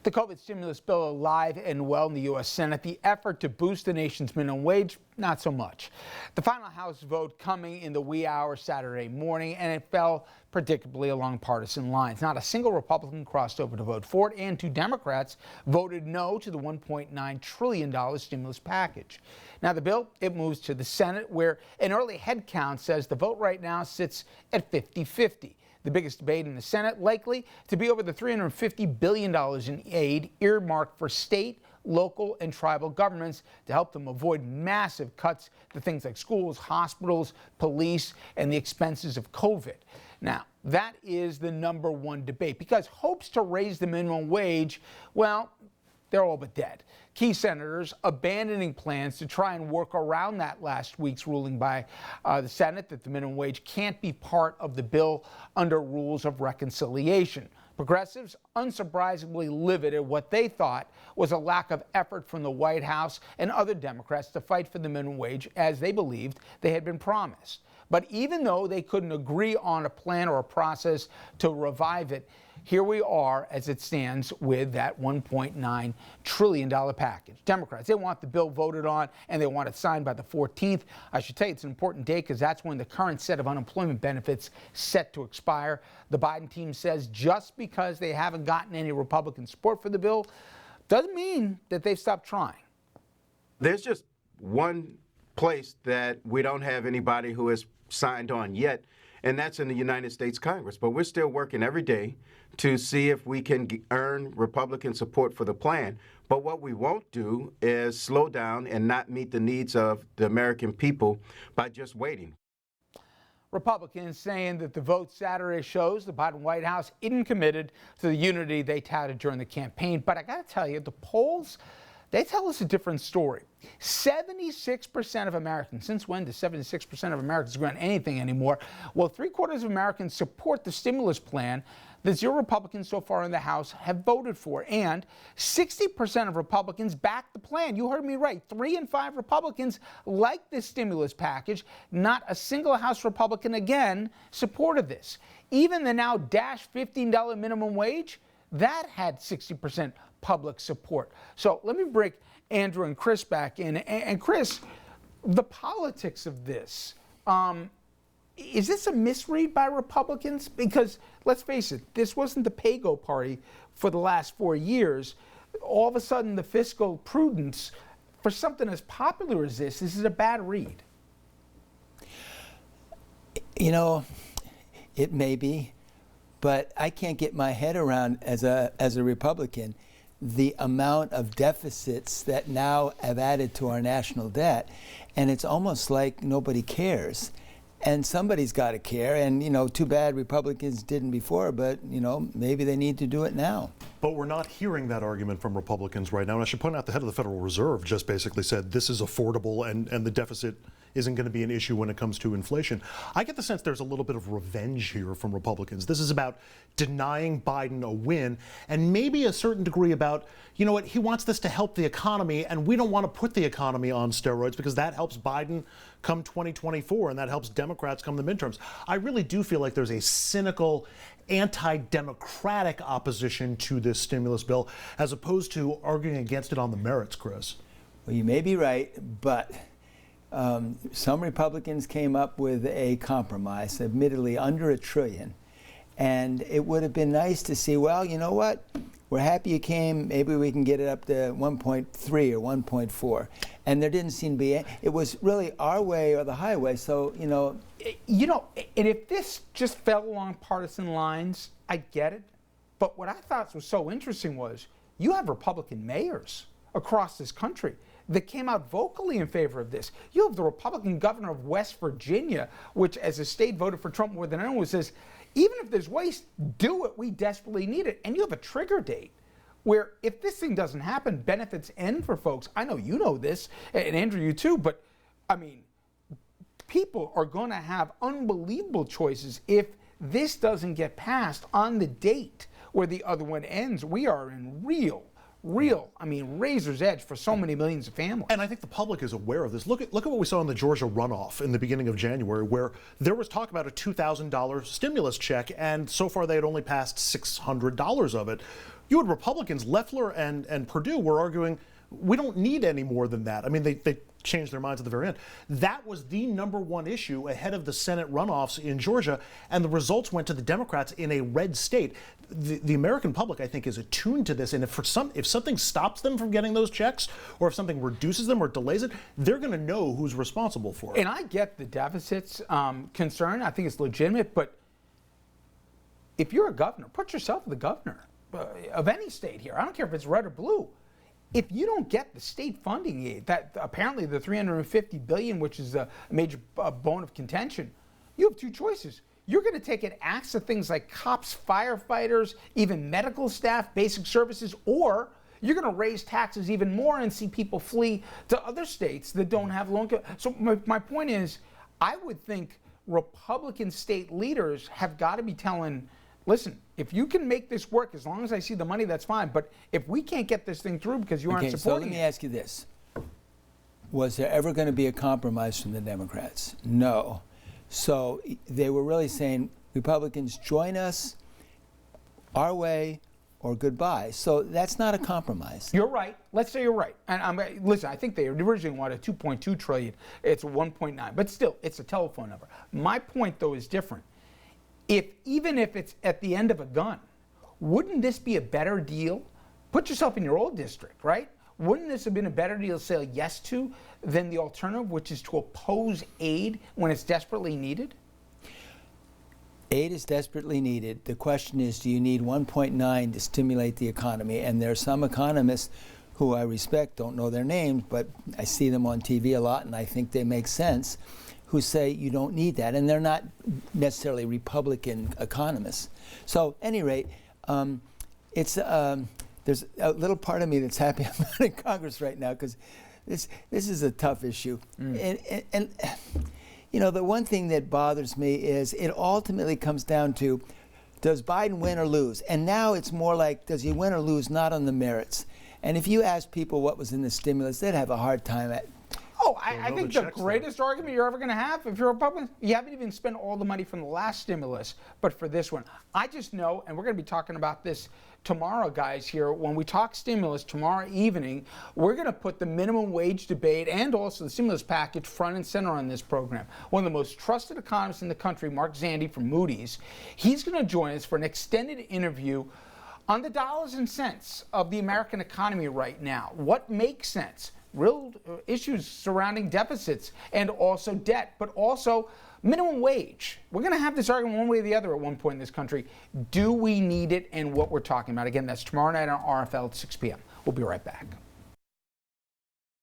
The COVID stimulus bill alive and well in the U.S. Senate. The effort to boost the nation's minimum wage, not so much. The final House vote coming in the wee hours Saturday morning, and it fell predictably along partisan lines. Not a single Republican crossed over to vote for it, and 2 Democrats voted no to the $1.9 trillion stimulus package. Now the bill, it moves to the Senate, where an early head count says the vote right now sits at 50-50. The biggest debate in the Senate likely to be over the $350 billion in aid earmarked for state, local, and tribal governments to help them avoid massive cuts to things like schools, hospitals, police, and the expenses of COVID. Now, that is the #1 debate because hopes to raise the minimum wage, well, they're all but dead. Key senators abandoning plans to try and work around that last week's ruling by the Senate that the minimum wage can't be part of the bill under rules of reconciliation. Progressives, unsurprisingly livid at what they thought was a lack of effort from the White House and other Democrats to fight for the minimum wage as they believed they had been promised. But even though they couldn't agree on a plan or a process to revive it, here we are as it stands with that $1.9 trillion package. Democrats, they want the bill voted on and they want it signed by the 14th. I should tell you it's an important date because that's when the current set of unemployment benefits set to expire. The Biden team says just because they haven't gotten any Republican support for the bill doesn't mean that they've stopped trying. There's just one place that we don't have anybody who has signed on yet, and that's in the United States Congress. But we're still working every day to see if we can earn Republican support for the plan. But what we won't do is slow down and not meet the needs of the American people by just waiting. Republicans saying that the vote Saturday shows the Biden White House isn't committed to the unity they touted during the campaign. But I got to tell you, the polls, they tell us a different story. 76% of Americans, since when does 76% of Americans grant anything anymore? Well, 3/4 of Americans support the stimulus plan that 0 Republicans so far in the House have voted for. And 60% of Republicans back the plan. You heard me right. 3 in 5 Republicans like this stimulus package. Not a single House Republican, again, supported this. Even the now $15 minimum wage, that had 60% public support. So let me break Andrew and Chris back in. And Chris, the politics of this, is this a misread by Republicans? Because let's face it, this wasn't the pay-go party for the last 4 years. All of a sudden, the fiscal prudence for something as popular as this is a bad read. You know, it may be, but I can't get my head around as a Republican the amount of deficits that now have added to our national debt, and it's almost like nobody cares. And somebody's got to care, and too bad Republicans didn't before, but maybe they need to do it now. But we're not hearing that argument from Republicans right now. And I should point out the head of the Federal Reserve just basically said this is affordable and the deficit isn't going to be an issue when it comes to inflation. I get the sense there's a little bit of revenge here from Republicans. This is about denying Biden a win and maybe a certain degree about, he wants this to help the economy, and we don't want to put the economy on steroids because that helps Biden come 2024 and that helps Democrats come the midterms. I really do feel like there's a cynical, anti-democratic opposition to this stimulus bill as opposed to arguing against it on the merits, Chris. Well, you may be right, but some Republicans came up with a compromise, admittedly under $1 trillion, and it would have been nice to see, well, you know what? We're happy you came. Maybe we can get it up to 1.3 or 1.4. And there didn't seem to be. It was really our way or the highway. So and if this just fell along partisan lines, I get it. But what I thought was so interesting was you have Republican mayors across this country that came out vocally in favor of this. You have the Republican governor of West Virginia, which as a state voted for Trump more than anyone, says, even if there's waste, do it. We desperately need it. And you have a trigger date where if this thing doesn't happen, benefits end for folks. I know you know this, and Andrew, you too, but I mean, people are going to have unbelievable choices if this doesn't get passed on the date where the other one ends. We are in real, razor's edge for so many millions of families. And I think the public is aware of this. Look at what we saw in the Georgia runoff in the beginning of January, where there was talk about a $2,000 stimulus check, and so far they had only passed $600 of it. you had Republicans, Loeffler and Perdue, were arguing, we don't need any more than that. I mean, they changed their minds at the very end. That was the #1 issue ahead of the Senate runoffs in Georgia, and the results went to the Democrats in a red state. The American public, I think, is attuned to this, and if something stops them from getting those checks, or if something reduces them or delays it, they're going to know who's responsible for it. And I get the deficits concern. I think it's legitimate, but if you're a governor, put yourself the governor of any state here. I don't care if it's red or blue. If you don't get the state funding aid, that apparently the $350 billion, which is a major bone of contention, you have two choices. You're going to take an axe to things like cops, firefighters, even medical staff, basic services, or you're going to raise taxes even more and see people flee to other states that don't have low income. So my point is, I would think Republican state leaders have got to be telling, listen, if you can make this work, as long as I see the money, that's fine. But if we can't get this thing through because you aren't supporting it. So let me ask you this. Was there ever going to be a compromise from the Democrats? No. So they were really saying, Republicans, join us, our way, or goodbye. So that's not a compromise. You're right. Let's say you're right. And listen, I think they originally wanted $2.2 trillion. It's 1.9. But still, it's a telephone number. My point, though, is different. Even if it's at the end of a gun, wouldn't this be a better deal? Put yourself in your old district, right? Wouldn't this have been a better deal to say yes to than the alternative, which is to oppose aid when it's desperately needed? Aid is desperately needed. The question is, do you need 1.9 to stimulate the economy? And there are some economists who I respect, don't know their names, but I see them on TV a lot and I think they make sense, who say you don't need that, and they're not necessarily Republican economists. So, at any rate, there's a little part of me that's happy I'm not in Congress right now because this is a tough issue. And you know, the one thing that bothers me is it ultimately comes down to, does Biden win or lose? And now it's more like, does he win or lose, not on the merits. And if you ask people what was in the stimulus, they'd have a hard time at. Oh, I think the greatest argument you're ever going to have, if you're a Republican, you haven't even spent all the money from the last stimulus, but for this one. I just know, and we're going to be talking about this tomorrow, guys, here. When we talk stimulus tomorrow evening, we're going to put the minimum wage debate and also the stimulus package front and center on this program. One of the most trusted economists in the country, Mark Zandi from Moody's, he's going to join us for an extended interview on the dollars and cents of the American economy right now. What makes sense? Real issues surrounding deficits and also debt, but also minimum wage. We're going to have this argument one way or the other at one point in this country. Do we need it, and what we're talking about? Again, that's tomorrow night on RFL at 6 p.m. We'll be right back.